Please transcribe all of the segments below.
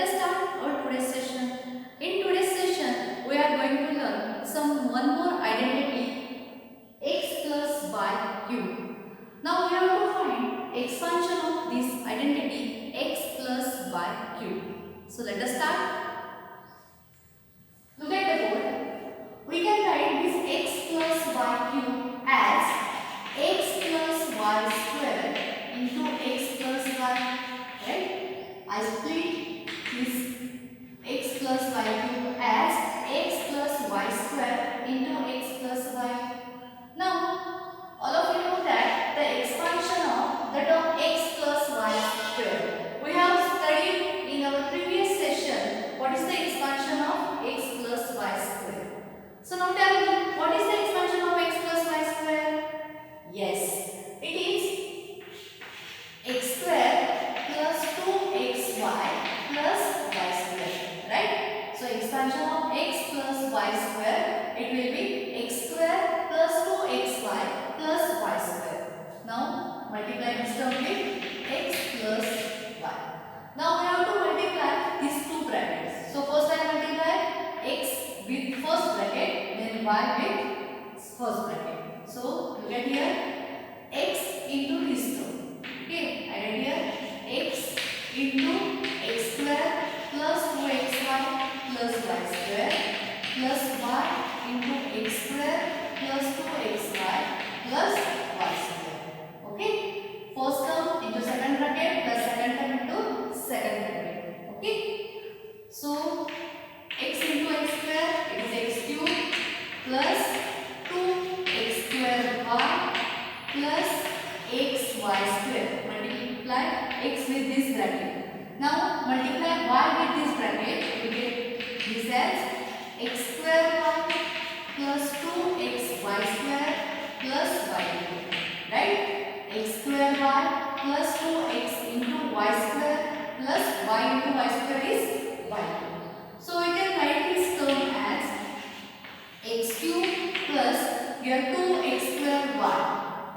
us start our today's session. In today's session, we are going to learn one more identity, x plus y cube. Now we have to find expansion of this identity x plus y cube. So let us start. Look at the board. We can write this x plus y cube as x plus y square into x plus y. Right? I split this x plus y cube as x plus y square into x plus y. Now, all of you know that the expansion of the term x plus y square. We have studied in our previous session what is the expansion of x plus y square. So now tell me, what is the expansion of x plus y square? Yes, it is x square plus 2xy plus y square, right? So expansion of x plus y square, it will be x square plus 2xy plus y square. Now multiply this term with x plus y. Now we have to multiply these two brackets. So first I multiply x with first bracket, then y with first bracket. So look at here, x into this term. Okay, I write here x into x square plus 2xy plus y square plus y into x square plus 2xy plus y square. Okay, first term into second bracket plus second term into second bracket. Okay, so x into x square, it is x cube plus 2x square y plus xy square. Multiply x with this bracket. Now multiply y with this bracket. We get this as x square y plus 2xy square plus y cube. Right? X square y plus 2x into y square plus y into y square is y cube. So we can write this term as x cube plus here 2x square y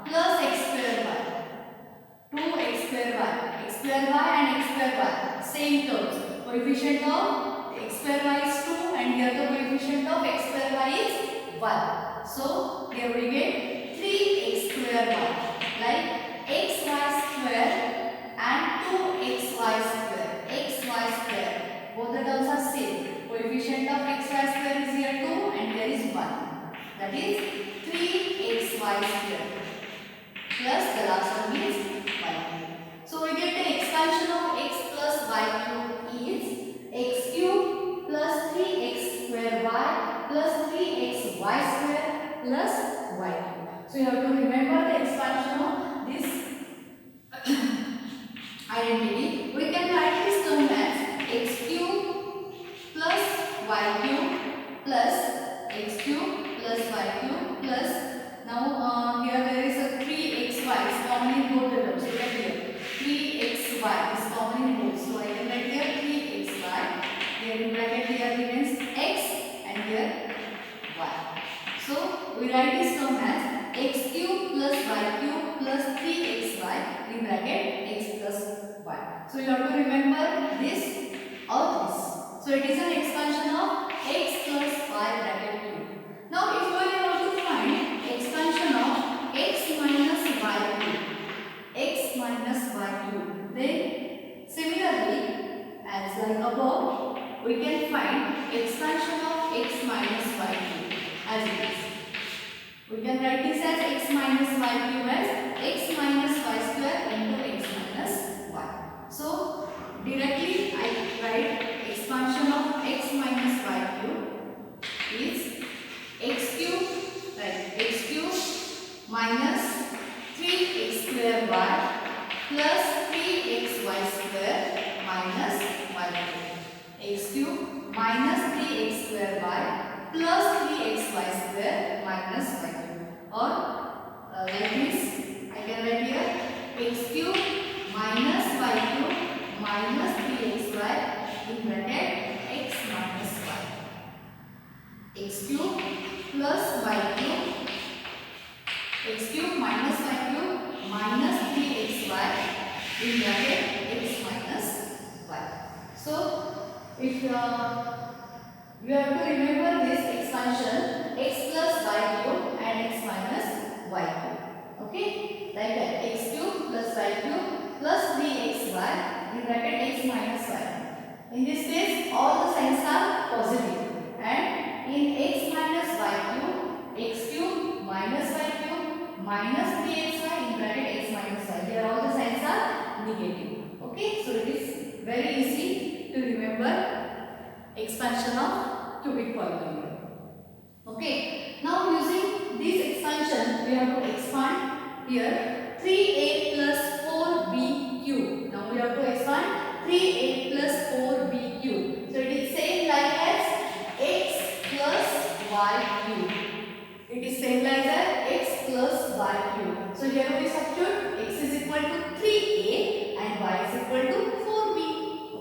plus x square y. 2x square y and x square y, same terms. Coefficient of x square y is 2 and here the coefficient of x square y is 1. So here we get 3x square y, like xy square and 2xy square, xy square. Both the terms are same. Coefficient of xy square is here 2 and here is 1. That is 3xy square plus the last one is y. So we get the expansion of x plus y cube is x cube plus 3x square y plus 3xy square plus y cube. So you have to remember the expansion of this identity. We can write this term as x cube plus y cube plus x cube plus y cube plus, now here there is a 3xy is common in both the terms. Look at here, 3xy is common in both. So I can write here 3xy. Here in bracket here remains x and here y. So we write this term as x cube plus y cube plus 3xy in bracket x plus y. So you have to remember this or this. So it is an expansion of x plus y bracket cube. Now if you want to find expansion of x minus y cube, x minus y cube, then similarly as like above, we can find expansion of x minus y cube as it is. We can write this as x minus y cube as x minus y square into x minus y. So directly I write expansion of x minus y cube is x cube, right, x cube minus 3x square y plus 3xy square minus y cube. X cube minus 3x square y plus 3xy square minus y cube. Or like this, I can write here x cube minus y cube minus 3xy in bracket x minus y. X cube plus y cube, x cube minus y cube minus 3xy in bracket x minus y. So if you have to remember this expansion x plus y cube and x minus y cube. Okay, like that, x cube plus y cube plus 3xy in bracket x minus y. In this case, all the signs are positive, and in x minus y cube, x cube minus y cube minus 3xy in bracket x minus y. Here all the signs are negative. Okay, so it is very easy to remember expansion of cubic polynomial. Okay, now using this expansion, we have to expand here 3a plus 4b cube. Now we have to expand 3a plus 4b cube. So it is same like as x plus y cube. It is same like as x plus y cube. So here we substitute x is equal to 3a and y is equal to 4b.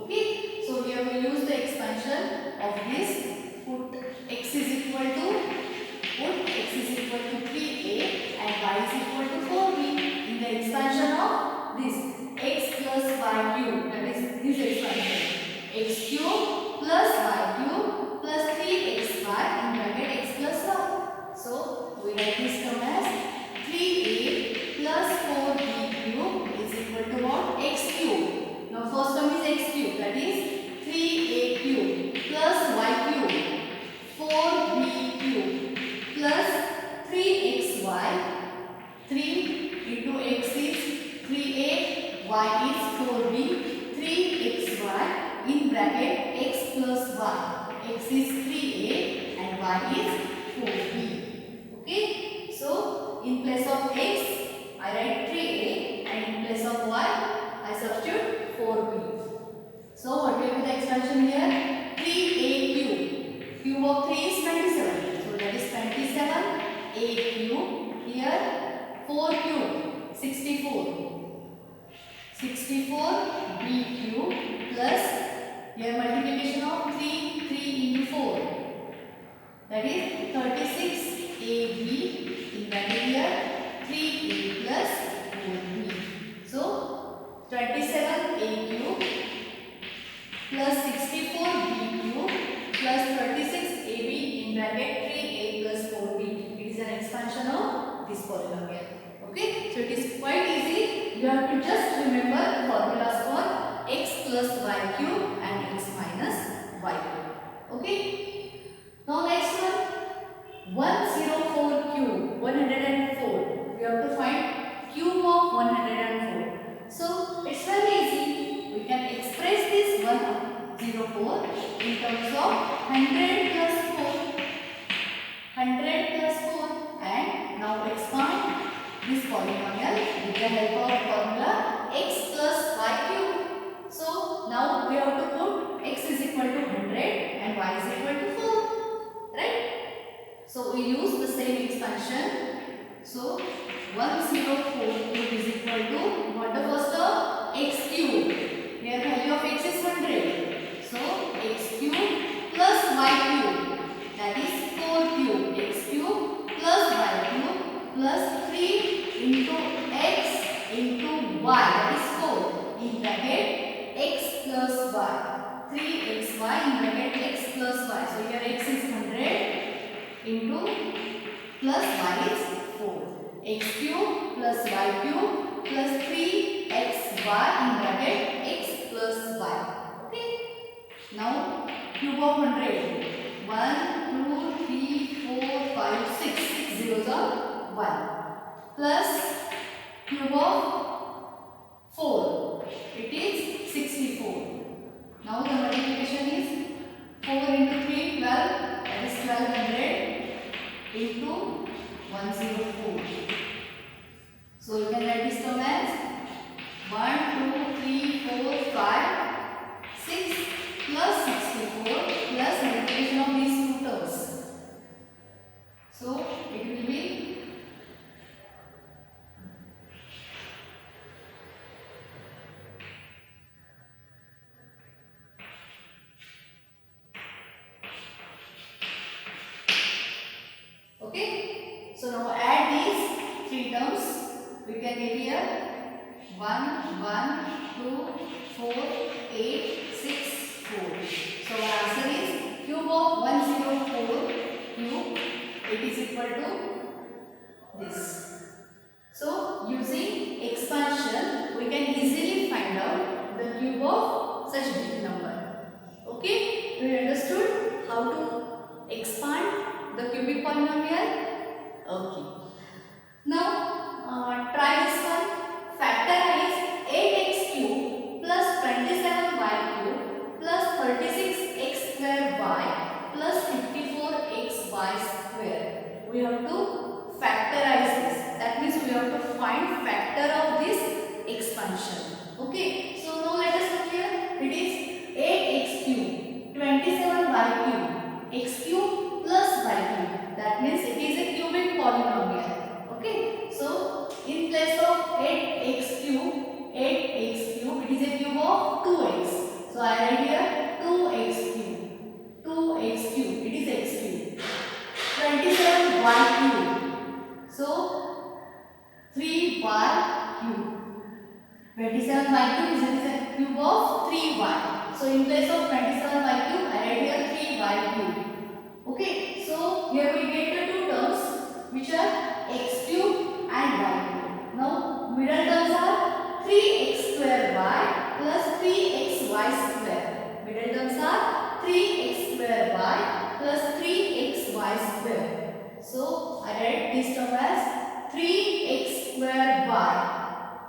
Okay, so here we use the expansion of this. Put x is equal to 3a and y is equal to 4b in the expansion of this x plus y cube, that is this expansion, x cube plus y cube plus 3xy in bracket x plus y. So we write this term as 3a plus 4b cube is equal to what? X cube. Now first term is x cube, that is 3a cube plus y cube 4b cube plus 3xy. 3 into x is 3a, y is 4b, 3xy in bracket x plus y. X is 3a and y is 4b. Okay, so in place of x, I write 3a and in place of y, I substitute 4b. So what will be the expansion here? 3a cube. Cube of 3 is 27. So that is 27 a cube. Here 4 cube 64. 64 b cube plus here multiplication of 3 into 4. That is 36 ab in bracket here 3a plus 4b. So 27 a cube plus 64 b cube plus 36 ab in bracket 3a plus 4b. It is an expansion of this polynomial. Okay, so it is quite easy. You have to just remember the formulas for x plus y cube and x minus y cube. Okay, now next one, 104 cube, 104. We have to find cube of 104. So it's very easy. We can express this 104 in terms of 100 plus 4. 100 plus 4, and now expand this polynomial with the help of formula x plus y cube. So now we have to put x is equal to 100 and y is equal to 4, right? So we use the same expansion. So 104 cube is equal to what the first term? X cube. Here value of x is 100. So x cube plus y cube, that is 4 cube. X cube plus y cube plus 3 into x into y, that is 4 in bracket x plus y. 3xy in bracket x plus y. So here x is 100 into plus y is 4. X cube plus y cube plus 3xy in bracket x plus y. Okay. Now cube of 100. 1, 2, 3, 4, 5, 6. 6 zeros are 1. Plus cube of 4. It is 64. Now the multiplication is 4 into 3, 12. That is 1200 into 104. So you can write this term as 1, 2, 3, 4, 5, 6 plus 64 plus multiplication of these two terms. So it will be okay. So now add these three terms. We can get here 1, 1, 2, 4, 8, 6, 4. So our answer is cube of 104 cube. It is equal to this. So using expansion, we can easily find out the cube of such big number. Okay, do you understood how to expand the cubic polynomial? Okay. Now try this one. Factorize 8x cube plus 27y cube plus 36x square y plus 54xy square. We have to factorize this. That means we have to find factor of this expansion. Okay. So now let us look here. It is 8x cube, 27y cube, x cube plus y cube. That means it is a cubic polynomial. Okay. So in place of 8x cube, it is a cube of 2x. So I write here 2x cube, 2x cube. It is x cube. 27y cube. So 3y cube. 27y cube is a cube of 3y. So in place of 27y cube, I write here 3y cube. Okay. So here we get the two terms which are x cube and y cube. Now middle terms are 3x square y plus 3xy square. Middle terms are 3x square y plus 3xy square. So I write this term as 3x square y.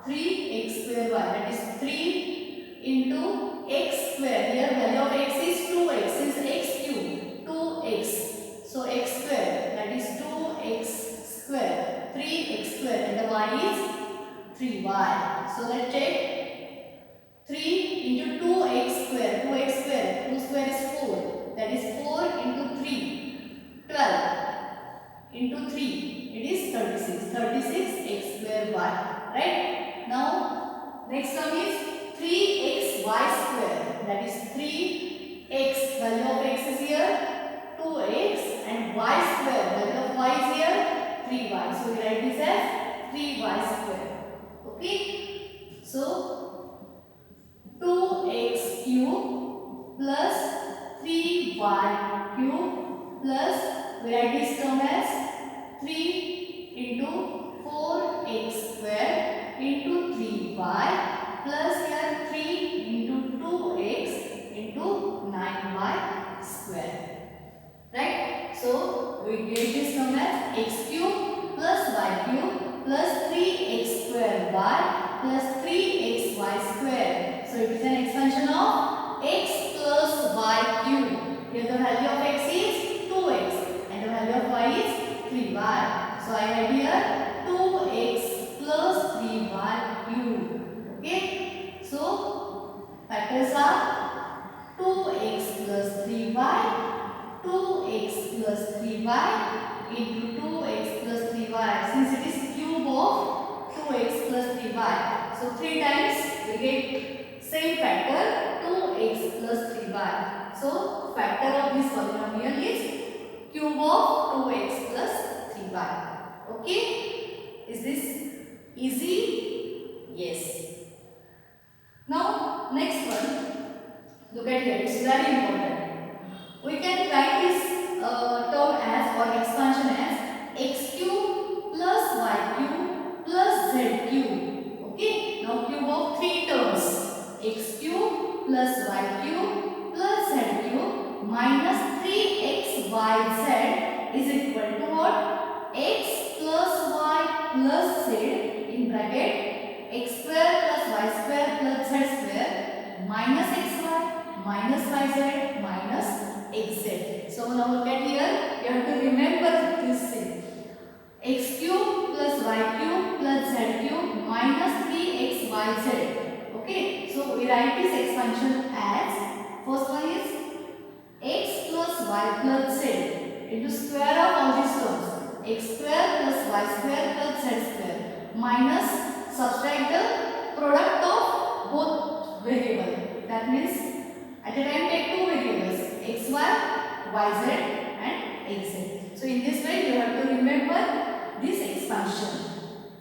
3x square y, that is 3 into x square. Here value of x is 2x, since x cube, 2x. So x square, that is 2x square, 3x square, and the y is 3y. So let's check. 3 into 2x square, 2x square, 2 square is 4, that is 4 into 3, 12 into 3, it is 36, 36x square y, right? Now next term is 3xy square, that is 3x, value of x is here 2x, and y square, value of y is here 3y. So we write this as 3y square. Okay. So 2x cube plus 3y cube plus, we write this term as 3 into 4x square into 3y plus here 3 into 2x into 9y square. Right? So we get this term as x cube plus y cube plus 3x square y plus 3xy square. So it is an expansion of x plus y cube. Here the value of x is 2x and the value of y is 3y. So I write here 2x plus 3y cube. Okay. So factors are 2x plus 3y, 2x plus 3y into 2x plus 3y. Since it is cube of 2x plus 3y, so 3 times we get same factor 2x plus 3y. So factor of this polynomial is cube of 2x plus 3y. Okay. Is this easy? Yes. Now next one, look at here, it's very important. We can write this term as, or expansion as, x cube plus y cube plus z cube. Okay. Now cube of 3 terms, x cube plus y cube plus z cube minus 3xyz is equal to what? X plus y plus z in bracket x square plus y square plus z square minus xy minus yz minus xz. So now look at here, you have to remember this thing. X cube plus y cube plus z cube minus 3xyz. Okay, so we write this expansion as, first one is x plus y plus z into square of all these terms, x square plus y square plus z square minus, subtract the product of both variable. That means at a time take two variables, xy, yz and xz. So in this way you have to remember this expansion.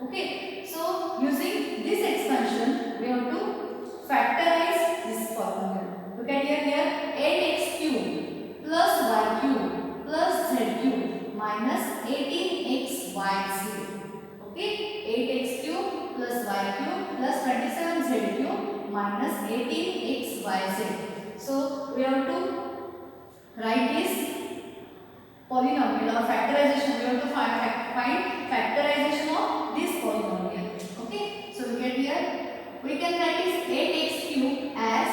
Okay. So using this expansion we have to factorize this polynomial. Look at here, plus 27z cube minus 18xyz. So we have to write this polynomial or factorization. We have to find factorization of this polynomial. Okay, so look at here. We can write this 8x cube as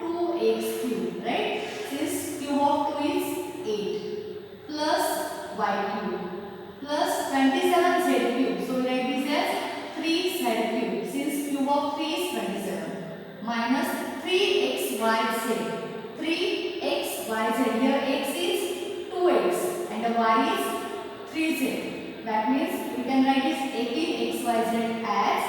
2x cube, right? Since cube of 2 is 8 plus y cube plus 27z cube. So we write this as 3z cube. Since cube of 3 is 27 minus 3xyz. 3xyz. Here x is 2x and the y is 3z. That means we can write this 18xyz as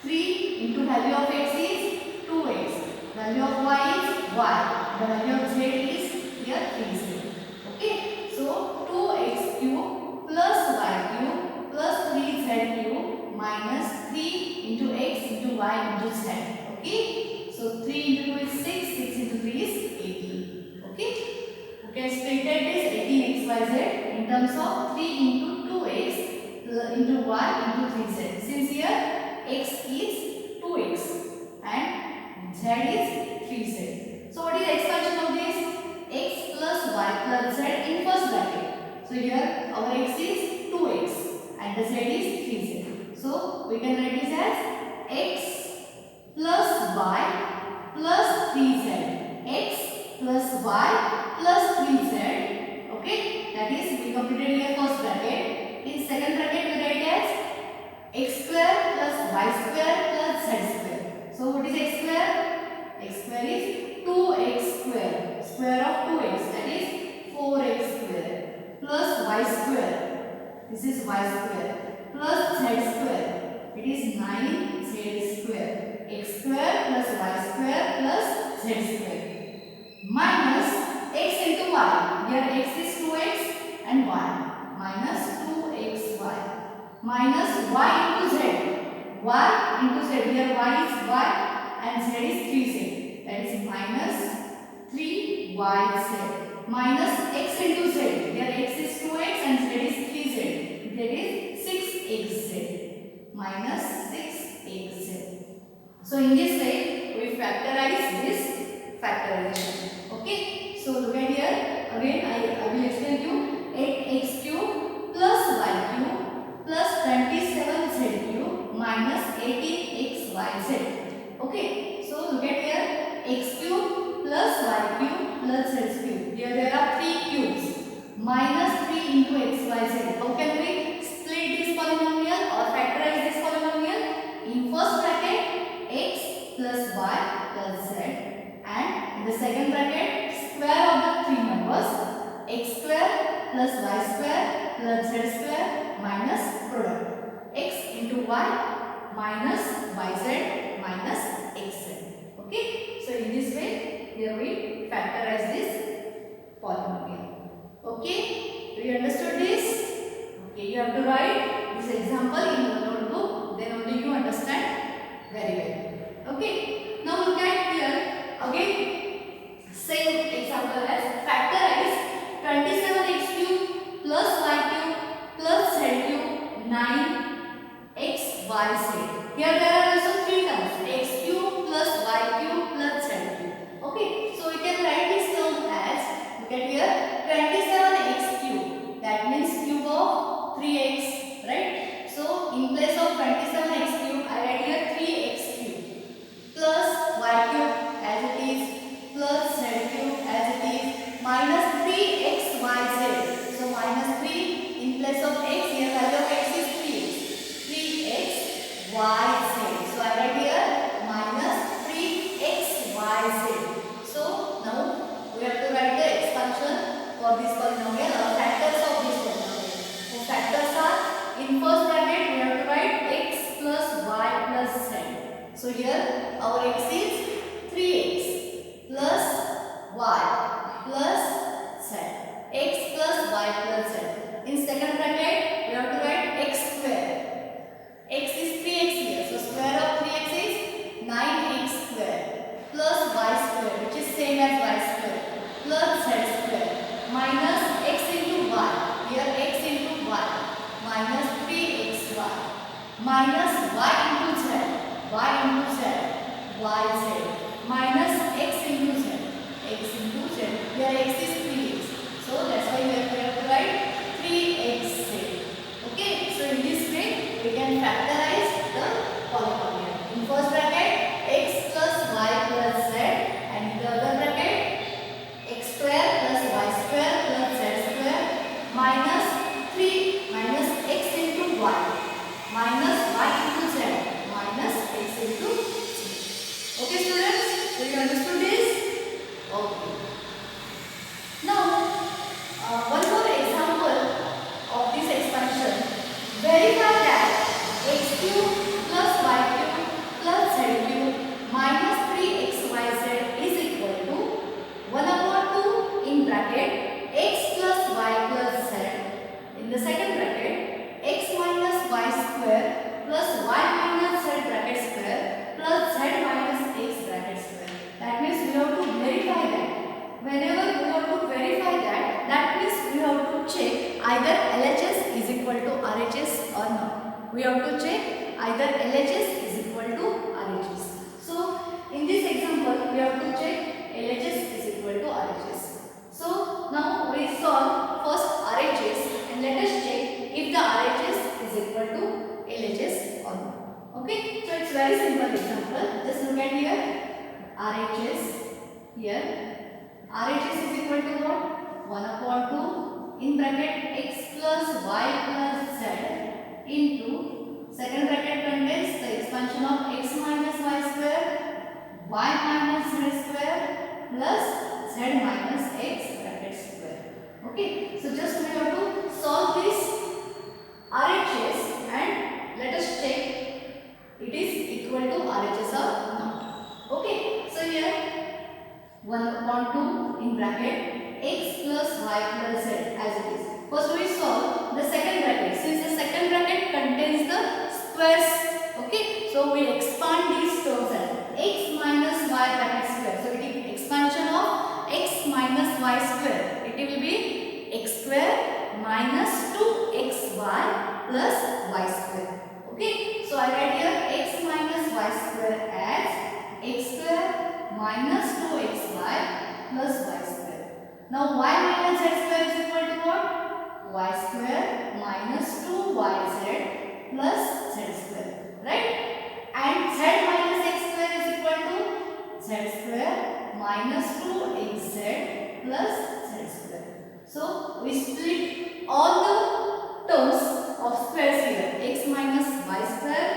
3 into value of x is 2x. Value of y is y. The value of z is here 3z. Okay. So 2x cube plus y cube plus 3z cube minus 3 into x into y into z. Okay. So 3 into 2 is 6. 6 into 3 is 18. Okay. Okay, splitted this 18xyz in terms of 3 into 2x into y into 3z. Since here x is 2x and z is 3z. So what is the expansion of this? X plus y plus z in first bracket. So here our x is 2x and the z is 3z. So we can write this as x plus y plus 3z. X plus y plus 3z. Okay, that is we completed here first bracket. In second bracket we write as x square plus y square plus z square. So what is x square? X square is 2x square. Square of 2x, that is 4x square plus y square. This is y square plus z square. It is 9z square. X square plus y square plus z square minus x into y. Here x is 2x and y minus 2xy minus y into z. Y into z. Here y is y and z is 3z. That is minus 3yz minus x into z. Here x is 2x and z is 3z. That is 6xz minus 6xz. So in this way we factorize this factorization. Okay. So look at here. Again I will explain you 8x cube plus y cube plus 27z cube minus 18xyz. Okay. So look at here x cube plus y cube plus z cube. Here there are 3 cubes minus 3 into xyz. How can we split this polynomial or factorize this polynomial? In first bracket x plus y plus z and in the second bracket square of the three numbers x square plus y square plus z square minus product x into y minus yz minus xz. Okay. So in this way here we factorize this polynomial. Okay. Do you understood this? Okay. You have to write this example in your notebook. Then only you understand very well. Okay. Now look at here again. Same example as factorize 27x cube plus y cube plus z cube 9xyz. Here there are also 3 terms x cube plus y cube plus z cube. Okay, so we can write this term as, look at here, 27x cube. That means cube of 3x, right? So in place of 27x cube I write here 3x cube plus y cube as it is plus z cube as it is minus 3xyz. So minus 3 in place of x, here value of x is 3xyz. So I write here minus 3xyz. So now we have to write the expansion for this polynomial or factors of this polynomial. So factors are in first bracket we have to write x plus y plus z. So here our x is 3x plus y plus z. X plus y plus z. In second bracket we have to write x square. X is 3x here. So square of 3x is 9x square plus y square, which is same as y square, plus z square minus x into y. Here x into y minus 3xy minus y into z. yz minus x into z. X into z. Here x is 3x. So that's why we have to write 3xz. Okay. So in this way we can factorize the polynomial. In first bracket x plus y plus z, and in the other bracket x square plus y square plus z square minus 3 minus x into y minus y into z minus x into z. Okay students, do you understood this? Okay. Now one more example of this expansion. Verify that x cube plus y cube plus z cube minus 3xyz is equal to 1/2 in bracket x plus y plus z. In the second bracket x minus y square plus y minus z bracket square plus z minus x bracket square. That means we have to verify that. Whenever we have to verify that, that means we have to check either LHS is equal to RHS or not. We have to check either LHS is equal to RHS. So in this example we have to check LHS is equal to RHS. So now we solve first RHS and let us check if the RHS is equal to LHS or not. Okay, so it's very simple example. Just look at here. RHS here. RHS is equal to what? 1/2 in bracket x plus y plus z into second bracket contains the expansion of x minus y square, y minus z square plus z minus x bracket square. Okay, so just we have to solve this RHS and let us check it is equal to RHS or not. Okay, so here 1/2 in bracket x plus y plus z as it is. First we solve the second bracket. Since the second bracket contains the squares, okay, so we expand these terms as x minus y bracket square. So it is expansion of x minus y square. It will be x square minus 2xy plus y square. Okay, so I write here x minus y square as x square minus 2xy plus y square. Now y minus z square is equal to what? Y square minus 2yz plus z square, right? And z minus x square is equal to z square minus 2xz plus z square. So we split all the terms of squares here. X minus y square,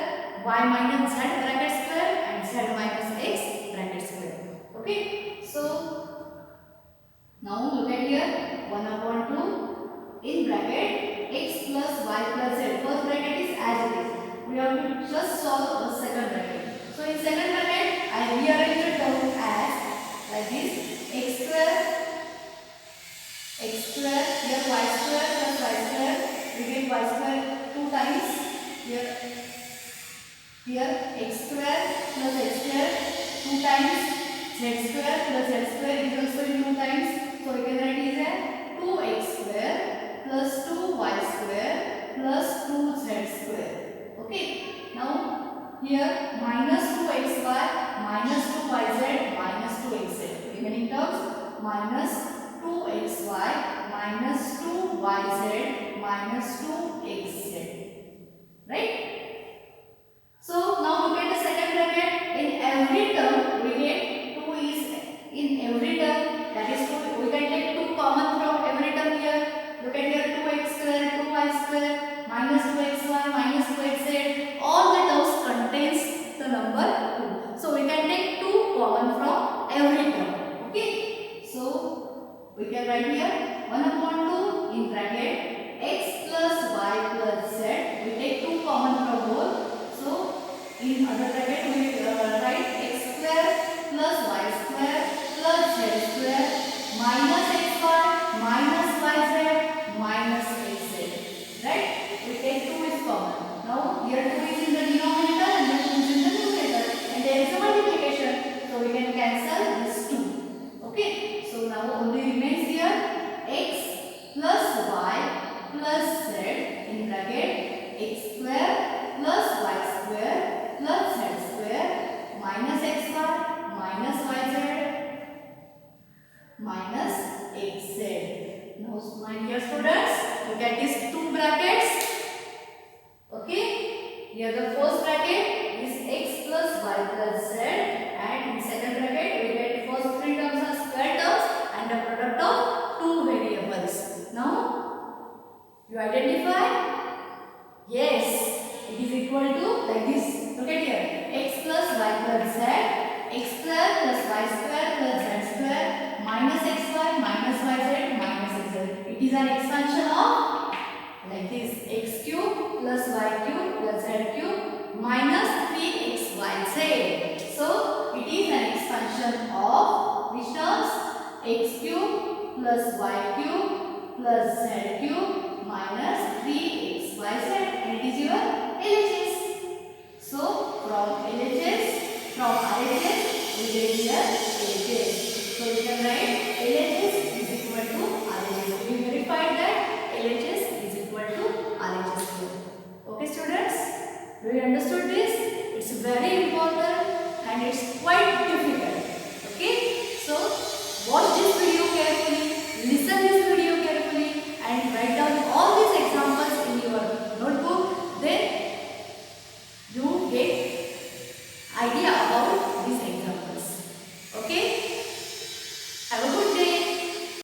y minus z bracket square and z minus x bracket square. Okay, so now look at here 1/2 in bracket x plus y plus z. First bracket is as it is. We have to just solve the second bracket. So in second bracket I rearrange the term as like this: x square here y square plus y square. We get y square 2 times here x square plus x square 2 times z square plus z square is also in 2 times. So we can write is a 2x square plus 2y square plus 2z square. Okay, now here minus 2xy minus 2yz minus 2xz. Remaining terms minus 2xy minus 2yz minus 2xz. Right? So now look at the second bracket. In every term we get 2 is in every term. That is 2. We can take 2 common from every term here. Look at here 2x square, 2y square, minus 2xy, minus 2xz. All the terms contains the number 2. So we can take 2 common from every term. Okay. So we can write here 1/2 in bracket x plus y plus z. We take 2 common from both. So in other bracket we write x square plus y square plus z square minus xy minus yz minus xz. Right? We take 2 is common. Now here 2 is in the denominator and then 2 is in the numerator, and there is a multiplication. So we can cancel this 2. Okay. So now only remains here x plus y plus z in bracket x square plus y square plus z square minus xy an expansion of like this x cube plus y cube plus z cube minus 3xyz. So it is an expansion of which terms? X cube plus y cube plus z cube minus 3xyz, and it is your